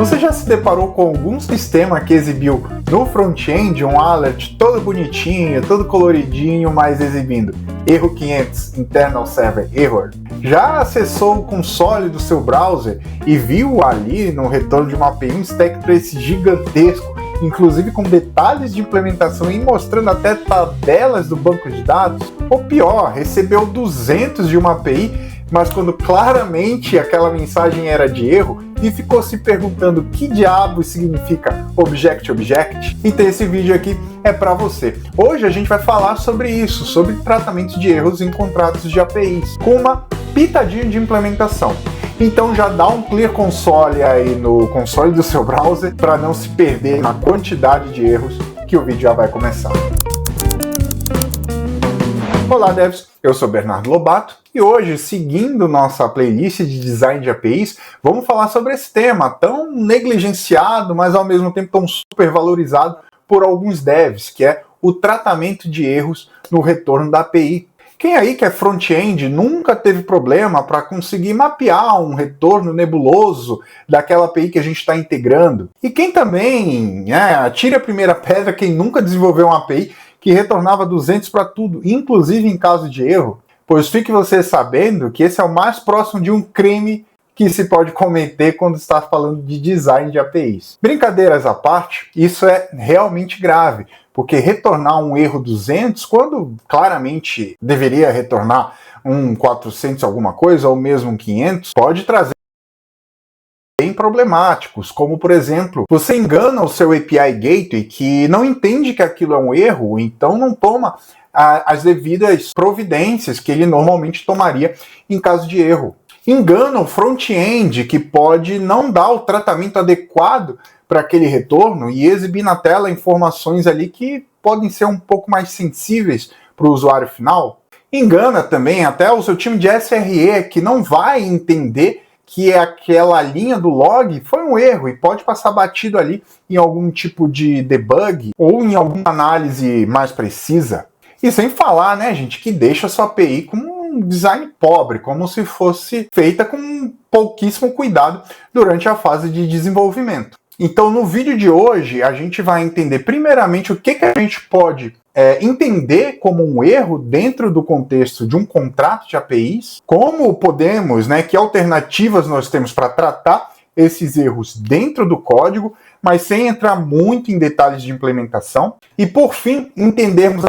Você já se deparou com algum sistema que exibiu no front-end um alert todo bonitinho, todo coloridinho, mas exibindo erro 500, internal server error? Já acessou o console do seu browser e viu ali no retorno de uma API um stack trace gigantesco, inclusive com detalhes de implementação e mostrando até tabelas do banco de dados? Ou pior, recebeu 200 de uma API, mas quando claramente aquela mensagem era de erro e ficou se perguntando que diabo significa object? Então esse vídeo aqui é para você. Hoje a gente vai falar sobre isso, sobre tratamento de erros em contratos de APIs, com uma pitadinha de implementação. Então já dá um clear console aí no console do seu browser para não se perder na quantidade de erros que o vídeo já vai começar. Olá devs, eu sou Bernardo Lobato e hoje, seguindo nossa playlist de design de APIs, vamos falar sobre esse tema tão negligenciado, mas ao mesmo tempo tão super valorizado por alguns devs, que é o tratamento de erros no retorno da API. Quem aí que é front-end nunca teve problema para conseguir mapear um retorno nebuloso daquela API que a gente está integrando? E quem também, atire a primeira pedra, quem nunca desenvolveu uma API que retornava 200 para tudo, inclusive em caso de erro? Pois fique você sabendo que esse é o mais próximo de um crime que se pode cometer quando está falando de design de APIs. Brincadeiras à parte, isso é realmente grave, porque retornar um erro 200, quando claramente deveria retornar um 400 alguma coisa, ou mesmo um 500, pode trazer bem problemáticos, como por exemplo, você engana o seu API Gateway que não entende que aquilo é um erro, então não toma as devidas providências que ele normalmente tomaria em caso de erro. Engana o front-end que pode não dar o tratamento adequado para aquele retorno e exibir na tela informações ali que podem ser um pouco mais sensíveis para o usuário final. Engana também até o seu time de SRE que não vai entender que aquela linha do log foi um erro e pode passar batido ali em algum tipo de debug ou em alguma análise mais precisa. E sem falar, né, gente, que deixa a sua API com um design pobre, como se fosse feita com pouquíssimo cuidado durante a fase de desenvolvimento. Então, no vídeo de hoje, a gente vai entender primeiramente o que a gente pode entender como um erro dentro do contexto de um contrato de APIs, como podemos, que alternativas nós temos para tratar esses erros dentro do código, mas sem entrar muito em detalhes de implementação. E por fim, entendermos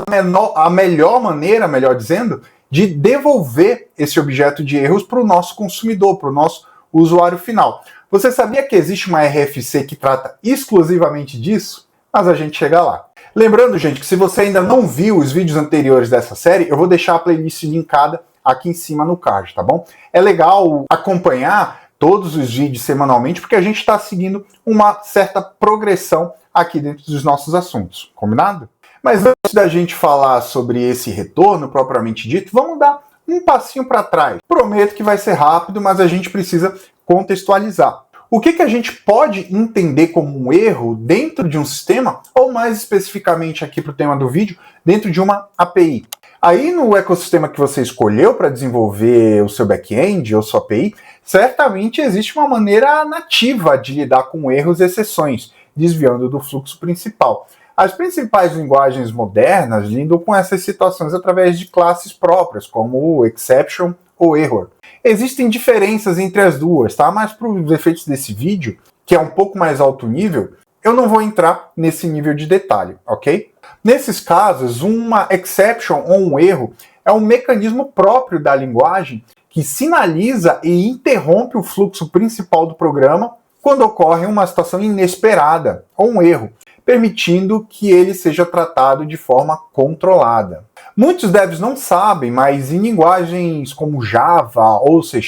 a melhor maneira, melhor dizendo, de devolver esse objeto de erros para o nosso consumidor, para o nosso usuário final. Você sabia que existe uma RFC que trata exclusivamente disso? Mas a gente chega lá. Lembrando, gente, que se você ainda não viu os vídeos anteriores dessa série, eu vou deixar a playlist linkada aqui em cima no card, tá bom? É legal acompanhar todos os vídeos semanalmente, porque a gente está seguindo uma certa progressão aqui dentro dos nossos assuntos, combinado? Mas antes da gente falar sobre esse retorno propriamente dito, vamos dar um passinho para trás. Prometo que vai ser rápido, mas a gente precisa contextualizar. O que a gente pode entender como um erro dentro de um sistema, ou mais especificamente aqui para o tema do vídeo, dentro de uma API? Aí no ecossistema que você escolheu para desenvolver o seu back-end ou sua API, certamente existe uma maneira nativa de lidar com erros e exceções, desviando do fluxo principal. As principais linguagens modernas lidam com essas situações através de classes próprias, como o exception ou error. Existem diferenças entre as duas, tá? Mas para os efeitos desse vídeo, que é um pouco mais alto nível, eu não vou entrar nesse nível de detalhe, ok? Nesses casos, uma exception ou um erro é um mecanismo próprio da linguagem que sinaliza e interrompe o fluxo principal do programa quando ocorre uma situação inesperada ou um erro, permitindo que ele seja tratado de forma controlada. Muitos devs não sabem, mas em linguagens como Java ou C#,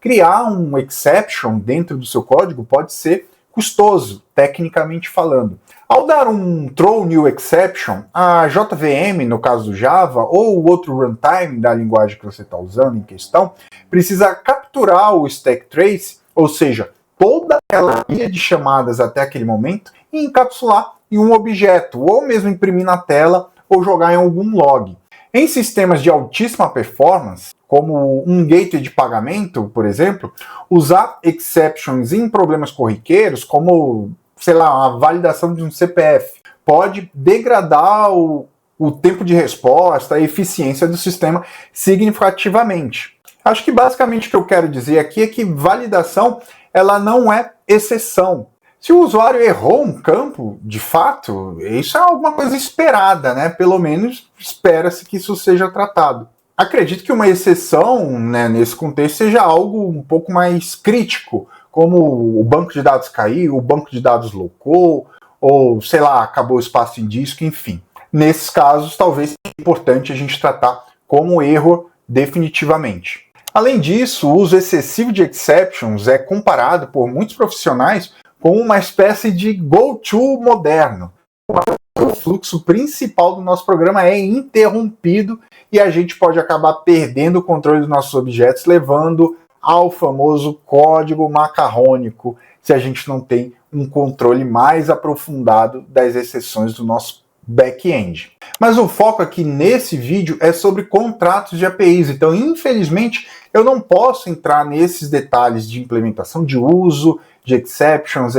criar um exception dentro do seu código pode ser custoso, tecnicamente falando. Ao dar um throw new exception, a JVM, no caso do Java, ou o outro runtime da linguagem que você está usando em questão, precisa capturar o stack trace, ou seja, toda aquela linha de chamadas até aquele momento, e encapsular em um objeto, ou mesmo imprimir na tela, ou jogar em algum log. Em sistemas de altíssima performance, como um gateway de pagamento, por exemplo, usar exceptions em problemas corriqueiros, como, sei lá, a validação de um CPF, pode degradar o tempo de resposta, a eficiência do sistema significativamente. Acho que basicamente o que eu quero dizer aqui é que validação ela não é exceção. Se o usuário errou um campo, de fato, isso é alguma coisa esperada, né? Pelo menos espera-se que isso seja tratado. Acredito que uma exceção, né, nesse contexto seja algo um pouco mais crítico, como o banco de dados caiu, o banco de dados locou, ou, sei lá, acabou o espaço em disco, enfim. Nesses casos, talvez seja importante a gente tratar como erro definitivamente. Além disso, o uso excessivo de exceptions é comparado por muitos profissionais com uma espécie de go-to moderno. O fluxo principal do nosso programa é interrompido e a gente pode acabar perdendo o controle dos nossos objetos, levando ao famoso código macarrônico, se a gente não tem um controle mais aprofundado das exceções do nosso back-end. Mas o foco aqui nesse vídeo é sobre contratos de APIs, então infelizmente eu não posso entrar nesses detalhes de implementação, de uso, de exceptions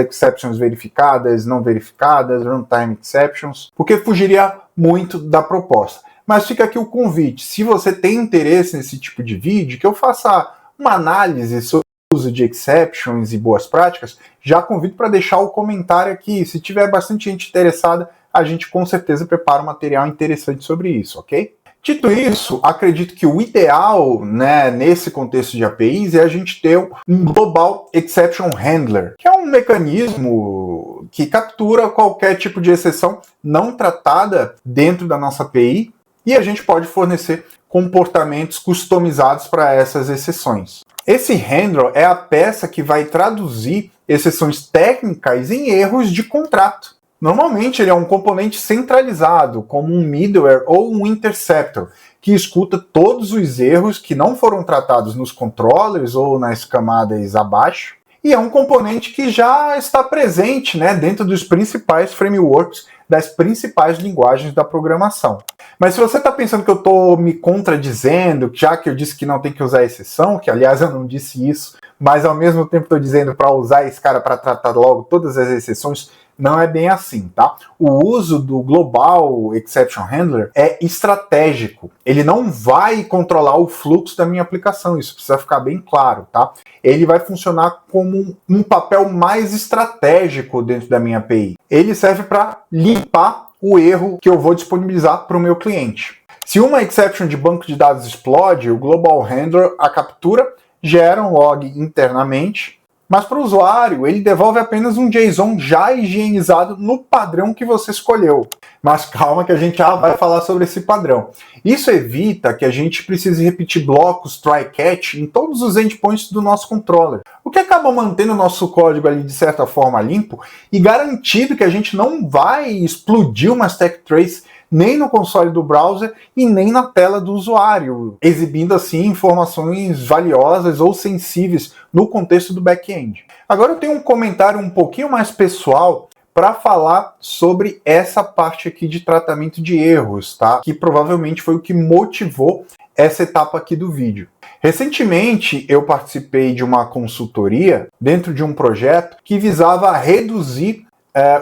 verificadas, não verificadas, runtime exceptions, porque fugiria muito da proposta. Mas fica aqui o convite, se você tem interesse nesse tipo de vídeo, que eu faça uma análise sobre o uso de exceptions e boas práticas, já convido para deixar o comentário aqui. Se tiver bastante gente interessada, a gente com certeza prepara um material interessante sobre isso, ok? Dito isso, acredito que o ideal, né, nesse contexto de APIs é a gente ter um Global Exception Handler, que é um mecanismo que captura qualquer tipo de exceção não tratada dentro da nossa API e a gente pode fornecer comportamentos customizados para essas exceções. Esse handler é a peça que vai traduzir exceções técnicas em erros de contrato. Normalmente ele é um componente centralizado, como um middleware ou um interceptor, que escuta todos os erros que não foram tratados nos controllers ou nas camadas abaixo, e é um componente que já está presente, né, dentro dos principais frameworks das principais linguagens da programação. Mas se você está pensando que eu estou me contradizendo, já que eu disse que não tem que usar exceção, que aliás eu não disse isso, mas ao mesmo tempo estou dizendo para usar esse cara para tratar logo todas as exceções, não é bem assim, tá? O uso do Global Exception Handler é estratégico. Ele não vai controlar o fluxo da minha aplicação, isso precisa ficar bem claro, tá? Ele vai funcionar como um papel mais estratégico dentro da minha API. Ele serve para limpar o erro que eu vou disponibilizar para o meu cliente. Se uma exception de banco de dados explode, o Global Handler a captura, gera um log internamente, mas para o usuário ele devolve apenas um JSON já higienizado no padrão que você escolheu. Mas calma que a gente já vai falar sobre esse padrão. Isso evita que a gente precise repetir blocos try-catch em todos os endpoints do nosso controller, o que acaba mantendo o nosso código ali de certa forma limpo e garantido que a gente não vai explodir uma stack trace nem no console do browser e nem na tela do usuário, exibindo assim informações valiosas ou sensíveis no contexto do back-end. Agora eu tenho um comentário um pouquinho mais pessoal para falar sobre essa parte aqui de tratamento de erros, tá? Que provavelmente foi o que motivou essa etapa aqui do vídeo. Recentemente eu participei de uma consultoria dentro de um projeto que visava reduzir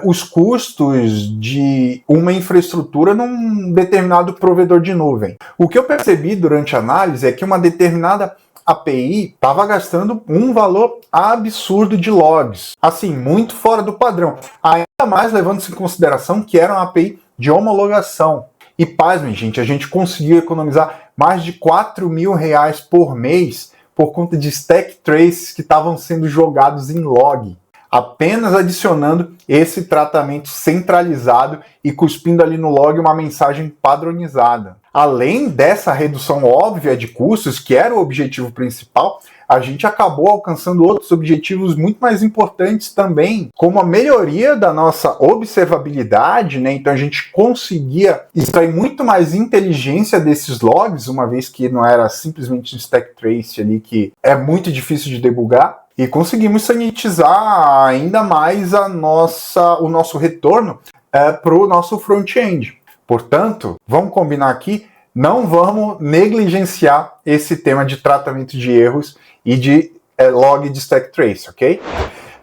os custos de uma infraestrutura num determinado provedor de nuvem. O que eu percebi durante a análise é que uma determinada API estava gastando um valor absurdo de logs, assim, muito fora do padrão, ainda mais levando-se em consideração que era uma API de homologação. E pasmem, gente, a gente conseguiu economizar mais de R$4.000 por mês por conta de stack traces que estavam sendo jogados em log, apenas adicionando esse tratamento centralizado e cuspindo ali no log uma mensagem padronizada. Além dessa redução óbvia de custos, que era o objetivo principal, a gente acabou alcançando outros objetivos muito mais importantes também, como a melhoria da nossa observabilidade, né? Então a gente conseguia extrair muito mais inteligência desses logs, uma vez que não era simplesmente um stack trace ali que é muito difícil de debugar. E conseguimos sanitizar ainda mais o nosso retorno para o nosso front-end. Portanto, vamos combinar aqui, Não vamos negligenciar esse tema de tratamento de erros e de log de stack trace, ok?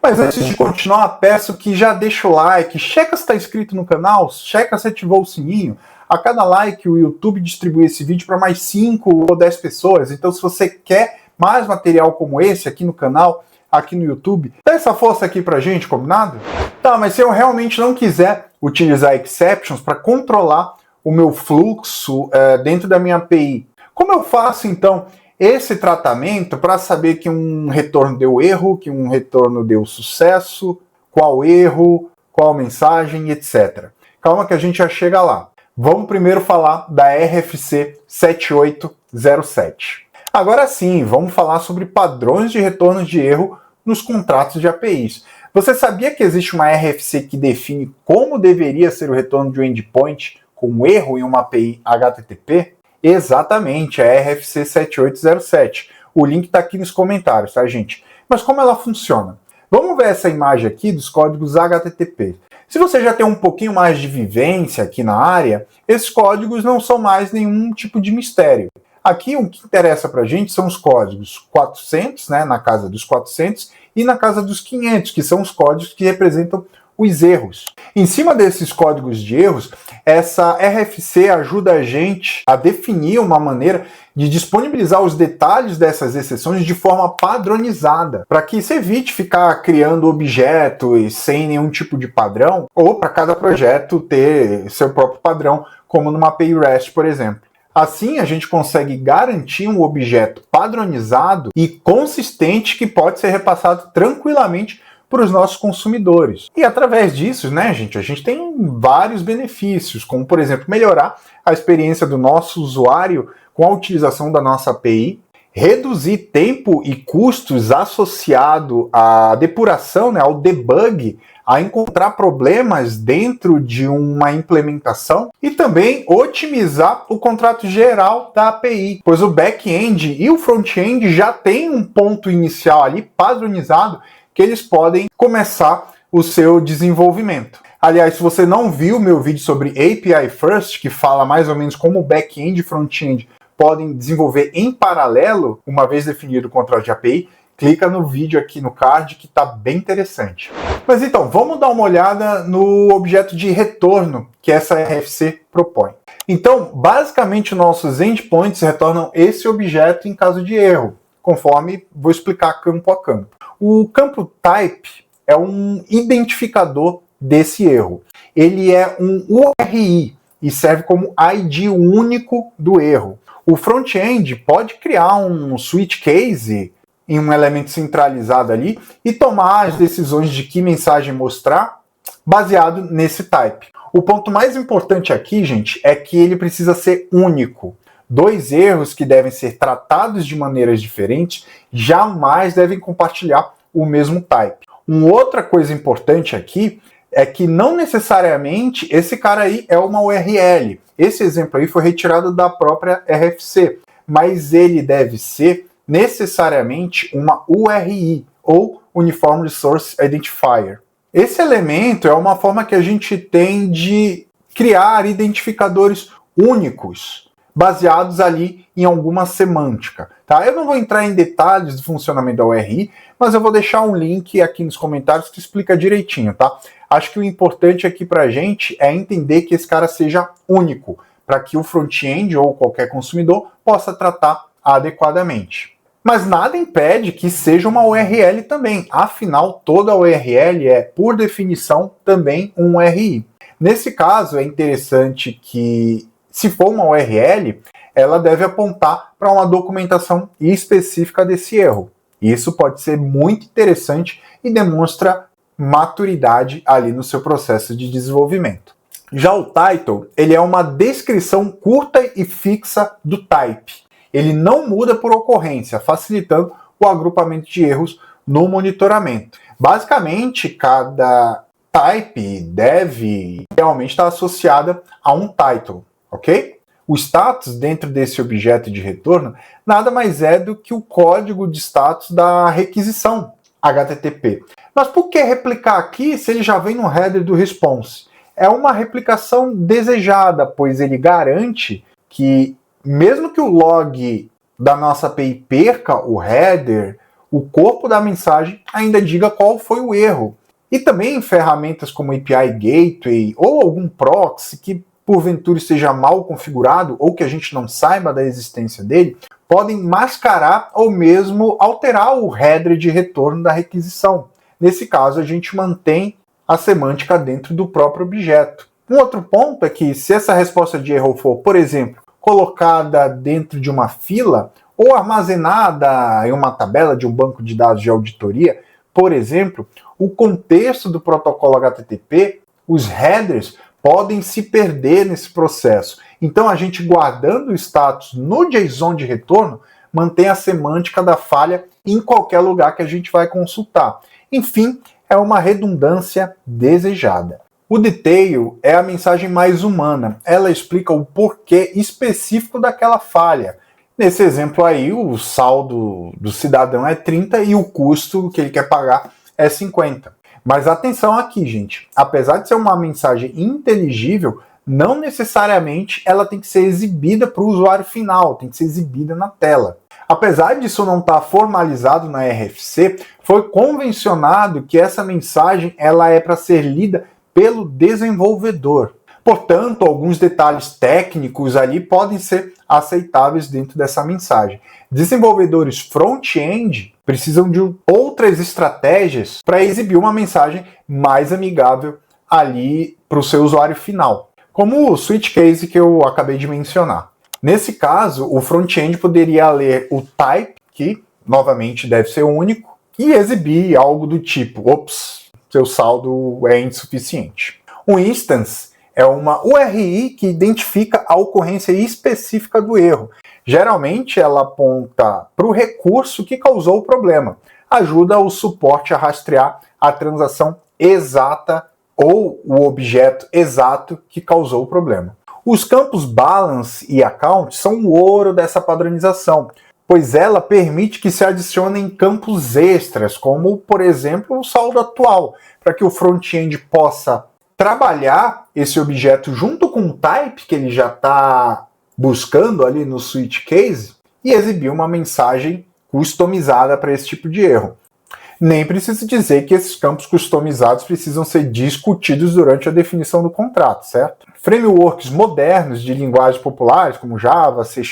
Mas antes de continuar, peço que já deixa o like, checa se está inscrito no canal, checa se ativou o sininho. A cada like o YouTube distribui esse vídeo para mais 5 ou 10 pessoas. Então se você quer mais material como esse aqui no canal, aqui no YouTube, dá essa força aqui pra gente, combinado? Tá, mas se eu realmente não quiser utilizar exceptions para controlar o meu fluxo dentro da minha API, como eu faço então esse tratamento para saber que um retorno deu erro, que um retorno deu sucesso, qual erro, qual mensagem, etc. Calma que a gente já chega lá. Vamos primeiro falar da RFC 7807. Agora sim, vamos falar sobre padrões de retorno de erro nos contratos de APIs. Você sabia que existe uma RFC que define como deveria ser o retorno de um endpoint com erro em uma API HTTP? Exatamente, a RFC 7807. O link está aqui nos comentários, tá, gente? Mas como ela funciona? Vamos ver essa imagem aqui dos códigos HTTP. Se você já tem um pouquinho mais de vivência aqui na área, esses códigos não são mais nenhum tipo de mistério. Aqui o que interessa para a gente são os códigos 400, né, na casa dos 400, e na casa dos 500, que são os códigos que representam os erros. Em cima desses códigos de erros, essa RFC ajuda a gente a definir uma maneira de disponibilizar os detalhes dessas exceções de forma padronizada, para que se evite ficar criando objetos sem nenhum tipo de padrão, ou para cada projeto ter seu próprio padrão, como numa API REST, por exemplo. Assim, a gente consegue garantir um objeto padronizado e consistente que pode ser repassado tranquilamente para os nossos consumidores. E através disso, né, gente, a gente tem vários benefícios, como, por exemplo, melhorar a experiência do nosso usuário com a utilização da nossa API, reduzir tempo e custos associado à depuração, né, ao debug, a encontrar problemas dentro de uma implementação e também otimizar o contrato geral da API, pois o back-end e o front-end já têm um ponto inicial ali padronizado que eles podem começar o seu desenvolvimento. Aliás, se você não viu meu vídeo sobre API First, que fala mais ou menos como o back-end e front-end podem desenvolver em paralelo, uma vez definido o contrato de API, clica no vídeo aqui no card que está bem interessante. Mas então, vamos dar uma olhada no objeto de retorno que essa RFC propõe. Então, basicamente, nossos endpoints retornam esse objeto em caso de erro, conforme vou explicar campo a campo. O campo type é um identificador desse erro. Ele é um URI e serve como ID único do erro. O front-end pode criar um switch case em um elemento centralizado ali e tomar as decisões de que mensagem mostrar baseado nesse type. O ponto mais importante aqui, gente, é que ele precisa ser único. Dois erros que devem ser tratados de maneiras diferentes jamais devem compartilhar o mesmo type. Uma outra coisa importante aqui é que não necessariamente esse cara aí é uma URL. Esse exemplo aí foi retirado da própria RFC, mas ele deve ser necessariamente uma URI, ou Uniform Resource Identifier. Esse elemento é uma forma que a gente tem de criar identificadores únicos, baseados ali em alguma semântica. Tá? Eu não vou entrar em detalhes do funcionamento da URI, mas eu vou deixar um link aqui nos comentários que explica direitinho. Tá? Acho que o importante aqui para a gente é entender que esse cara seja único, para que o front-end ou qualquer consumidor possa tratar adequadamente. Mas nada impede que seja uma URL também, afinal toda URL é, por definição, também um URI. Nesse caso é interessante que, se for uma URL, ela deve apontar para uma documentação específica desse erro. Isso pode ser muito interessante e demonstra maturidade ali no seu processo de desenvolvimento. Já o title, ele é uma descrição curta e fixa do type. Ele não muda por ocorrência, facilitando o agrupamento de erros no monitoramento. Basicamente, cada type deve realmente estar associada a um title, ok? O status dentro desse objeto de retorno nada mais é do que o código de status da requisição HTTP. Mas por que replicar aqui se ele já vem no header do response? É uma replicação desejada, pois ele garante que mesmo que o log da nossa API perca o header, o corpo da mensagem ainda diga qual foi o erro. E também ferramentas como API Gateway ou algum proxy que porventura esteja mal configurado ou que a gente não saiba da existência dele, podem mascarar ou mesmo alterar o header de retorno da requisição. Nesse caso, a gente mantém a semântica dentro do próprio objeto. Um outro ponto é que se essa resposta de erro for, por exemplo, colocada dentro de uma fila ou armazenada em uma tabela de um banco de dados de auditoria, por exemplo, o contexto do protocolo HTTP, os headers, podem se perder nesse processo. Então, a gente guardando o status no JSON de retorno, mantém a semântica da falha em qualquer lugar que a gente vai consultar. Enfim, é uma redundância desejada. O detail é a mensagem mais humana. Ela explica o porquê específico daquela falha. Nesse exemplo aí, o saldo do cidadão é 30 e o custo que ele quer pagar é 50. Mas atenção aqui, gente. Apesar de ser uma mensagem inteligível, não necessariamente ela tem que ser exibida para o usuário final, tem que ser exibida na tela. Apesar disso não estar formalizado na RFC, foi convencionado que essa mensagem ela é para ser lida pelo desenvolvedor. Portanto, alguns detalhes técnicos ali podem ser aceitáveis dentro dessa mensagem. Desenvolvedores front-end precisam de outras estratégias para exibir uma mensagem mais amigável ali para o seu usuário final, como o switch case que eu acabei de mencionar. Nesse caso, o front-end poderia ler o type, que novamente deve ser único, e exibir algo do tipo, ops, seu saldo é insuficiente. Um instance é uma URI que identifica a ocorrência específica do erro. Geralmente ela aponta para o recurso que causou o problema. Ajuda o suporte a rastrear a transação exata ou o objeto exato que causou o problema. Os campos balance e account são o ouro dessa padronização, pois ela permite que se adicionem campos extras, como, por exemplo, o saldo atual, para que o front-end possa trabalhar esse objeto junto com o type que ele já está buscando ali no switch case e exibir uma mensagem customizada para esse tipo de erro. Nem preciso dizer que esses campos customizados precisam ser discutidos durante a definição do contrato, certo? Frameworks modernos de linguagens populares, como Java, C#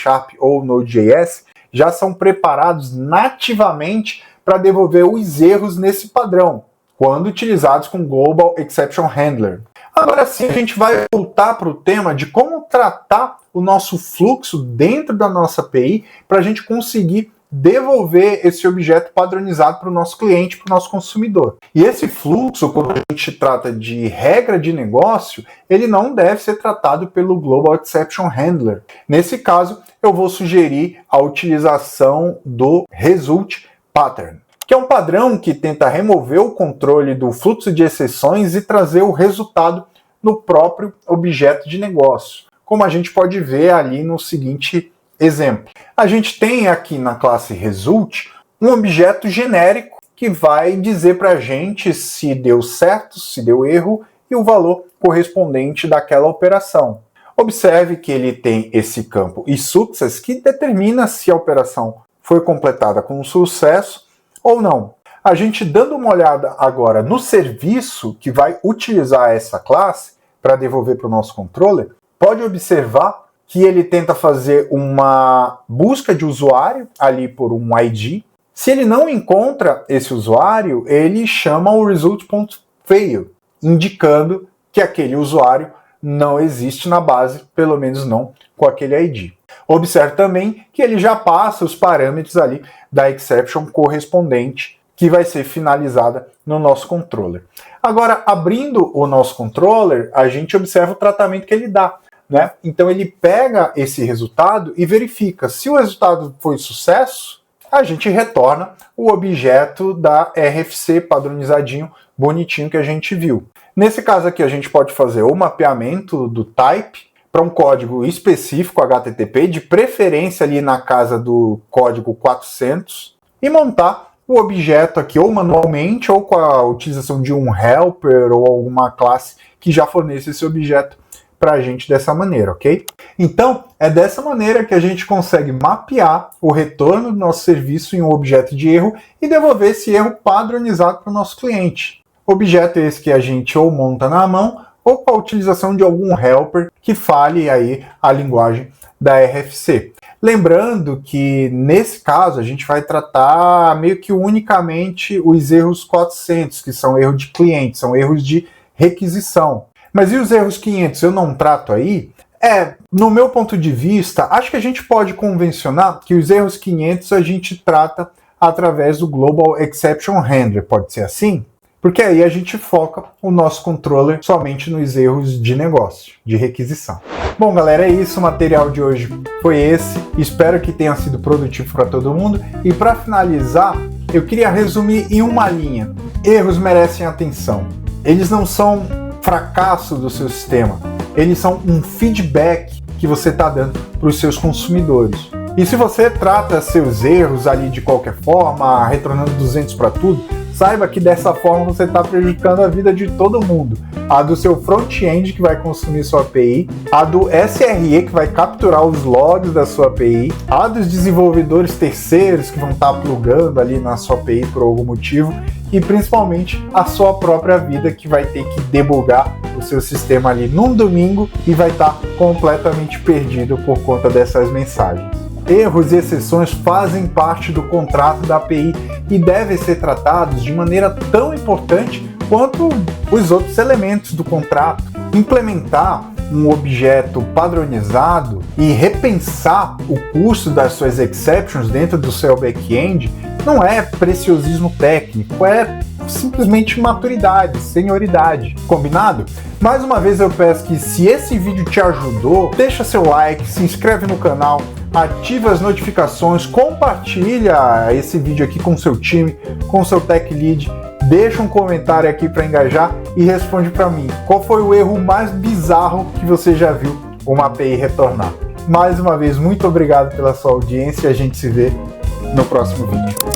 ou Node.js, já são preparados nativamente para devolver os erros nesse padrão, quando utilizados com Global Exception Handler. Agora sim, a gente vai voltar para o tema de como tratar o nosso fluxo dentro da nossa API para a gente conseguir devolver esse objeto padronizado para o nosso cliente, para o nosso consumidor. E esse fluxo, quando a gente trata de regra de negócio, ele não deve ser tratado pelo Global Exception Handler. Nesse caso, eu vou sugerir a utilização do Result Pattern, que é um padrão que tenta remover o controle do fluxo de exceções e trazer o resultado no próprio objeto de negócio, como a gente pode ver ali no seguinte exemplo. A gente tem aqui na classe Result um objeto genérico que vai dizer para a gente se deu certo, se deu erro e o valor correspondente daquela operação. Observe que ele tem esse campo eSuccess que determina se a operação foi completada com sucesso ou não. A gente dando uma olhada agora no serviço que vai utilizar essa classe para devolver para o nosso controller, pode observar que ele tenta fazer uma busca de usuário ali por um ID. Se ele não encontra esse usuário, ele chama o result.fail, indicando que aquele usuário não existe na base, pelo menos não com aquele ID. Observe também que ele já passa os parâmetros ali da exception correspondente, que vai ser finalizada no nosso controller. Agora, abrindo o nosso controller, a gente observa o tratamento que ele dá. Né? Então ele pega esse resultado e verifica. Se o resultado foi sucesso, a gente retorna o objeto da RFC padronizadinho, bonitinho que a gente viu. Nesse caso aqui a gente pode fazer o mapeamento do type para um código específico HTTP, de preferência ali na casa do código 400, e montar o objeto aqui ou manualmente ou com a utilização de um helper ou alguma classe que já forneça esse objeto para a gente dessa maneira, ok? Então, é dessa maneira que a gente consegue mapear o retorno do nosso serviço em um objeto de erro e devolver esse erro padronizado para o nosso cliente. Objeto esse que a gente ou monta na mão ou com a utilização de algum helper que fale aí a linguagem da RFC. Lembrando que, nesse caso, a gente vai tratar meio que unicamente os erros 400, que são erros de cliente, são erros de requisição. Mas e os erros 500 eu não trato aí? No meu ponto de vista, acho que a gente pode convencionar que os erros 500 a gente trata através do Global Exception Handler, pode ser assim? Porque aí a gente foca o nosso controller somente nos erros de negócio, de requisição. Bom, galera, é isso. O material de hoje foi esse. Espero que tenha sido produtivo para todo mundo. E para finalizar, eu queria resumir em uma linha. Erros merecem atenção. Eles não são fracasso do seu sistema. Eles são um feedback que você está dando para os seus consumidores. E se você trata seus erros ali de qualquer forma, retornando 200 para tudo, saiba que dessa forma você está prejudicando a vida de todo mundo. A do seu front-end que vai consumir sua API, a do SRE que vai capturar os logs da sua API, a dos desenvolvedores terceiros que vão estar plugando ali na sua API por algum motivo e principalmente a sua própria vida que vai ter que debugar o seu sistema ali num domingo e vai estar completamente perdido por conta dessas mensagens. Erros e exceções fazem parte do contrato da API e devem ser tratados de maneira tão importante quanto os outros elementos do contrato. Implementar um objeto padronizado e repensar o custo das suas exceptions dentro do seu back-end não é preciosismo técnico, é simplesmente maturidade, senioridade. Combinado? Mais uma vez eu peço que, se esse vídeo te ajudou, deixa seu like, se inscreve no canal, ativa as notificações, compartilha esse vídeo aqui com seu time, com seu tech lead, deixa um comentário aqui para engajar e responde para mim qual foi o erro mais bizarro que você já viu uma API retornar. Mais uma vez, muito obrigado pela sua audiência e a gente se vê no próximo vídeo.